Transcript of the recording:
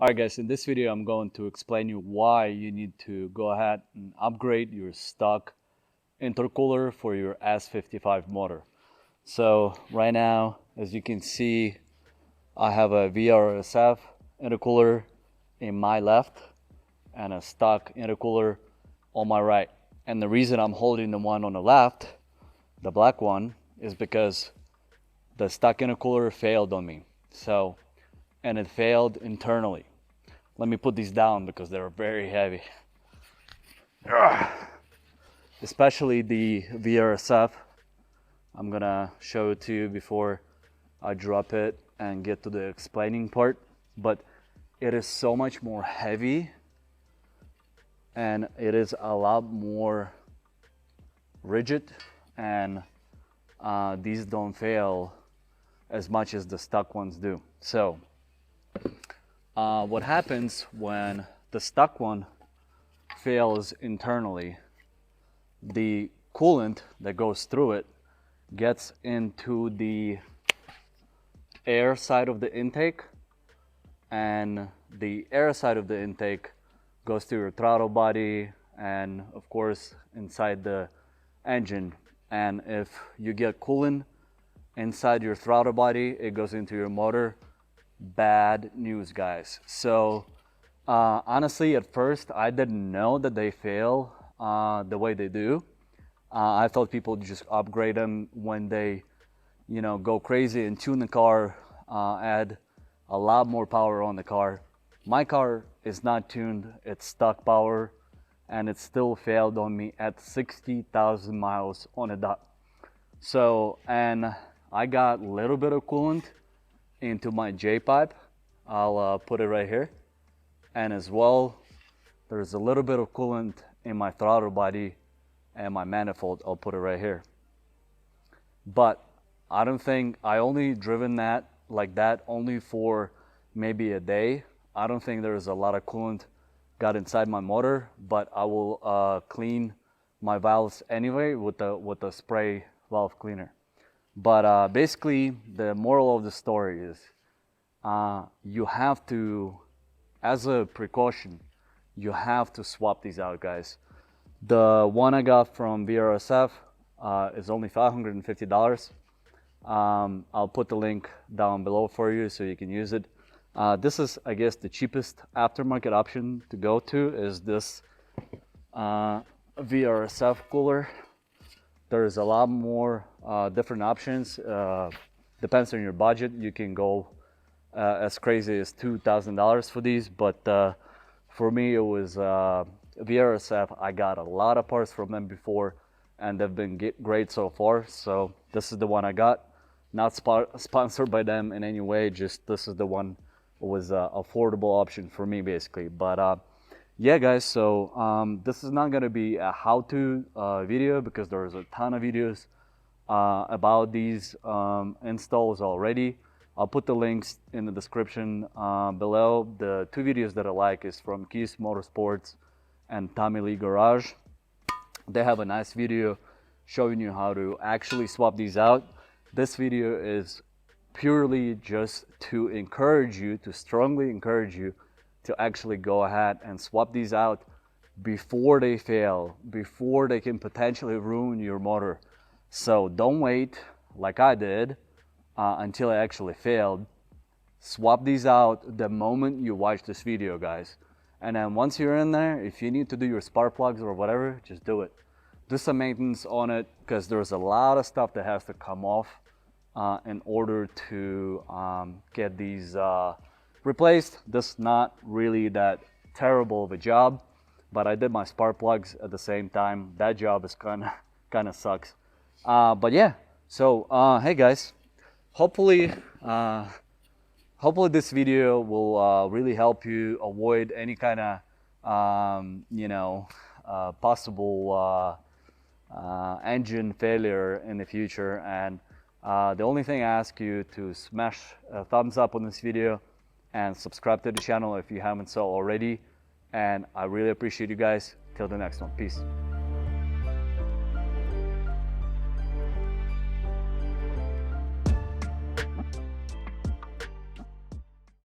Alright guys, in this video I'm going to explain you why you need to go ahead and upgrade your stock intercooler for your S55 motor. So right now, as you can see, I have a VRSF intercooler in my left and a stock intercooler on my right. And the reason I'm holding the one on the left, the black one, is because the stock intercooler failed on me. And it failed internally. Let me put these down because they're very heavy. Especially the VRSF. I'm gonna show it to you before I drop it and get to the explaining part. But it is so much more heavy and it is a lot more rigid, and these don't fail as much as the stock ones do. So what happens when the stock one fails internally, the coolant that goes through it gets into the air side of the intake, and the air side of the intake goes to your throttle body and of course inside the engine. And if you get coolant inside your throttle body, it goes into your motor. Bad news, guys. So honestly, at first I didn't know that they fail the way they do. I thought people just upgrade them when they, go crazy and tune the car, add a lot more power on the car. My car is not tuned, it's stock power, and it still failed on me at 60,000 miles on a dot. So, and I got a little bit of coolant into my J pipe. I'll put it right here. And as well, there's a little bit of coolant in my throttle body and my manifold. I'll put it right here. But I don't think, I only driven that like that only for maybe a day. I don't think there's a lot of coolant got inside my motor, but I will clean my valves anyway with the spray valve cleaner. But basically, the moral of the story is you have to, as a precaution, you have to swap these out, guys. The one I got from VRSF is only $550. I'll put the link down below for you so you can use it. This is, I guess, the cheapest aftermarket option to go to is this VRSF cooler. There's a lot more different options. Depends on your budget. You can go as crazy as $2,000 for these, but for me it was VRSF. I got a lot of parts from them before, and they've been great so far. So this is the one I got. Not sponsored by them in any way. Just this is the one that was affordable option for me, basically. But yeah, guys, so this is not going to be a how-to video because there's a ton of videos about these installs already. I'll put the links in the description below. The two videos that I like is from Keys Motorsports and Tommy Lee Garage. They have a nice video showing you how to actually swap these out. This video is purely just to encourage you, to strongly encourage you to actually go ahead and swap these out before they fail, before they can potentially ruin your motor. So don't wait like I did until it actually failed. Swap these out the moment you watch this video, guys. And then once you're in there, if you need to do your spark plugs or whatever, just do it. Do some maintenance on it because there's a lot of stuff that has to come off in order to get these replaced. This is not really that terrible of a job, but I did my spark plugs at the same time. That job is kind of sucks. But yeah, so hey guys, hopefully this video will really help you avoid any kind of possible engine failure in the future. And the only thing I ask you to smash a thumbs up on this video and subscribe to the channel if you haven't so already. And I really appreciate you guys. Till the next one. Peace.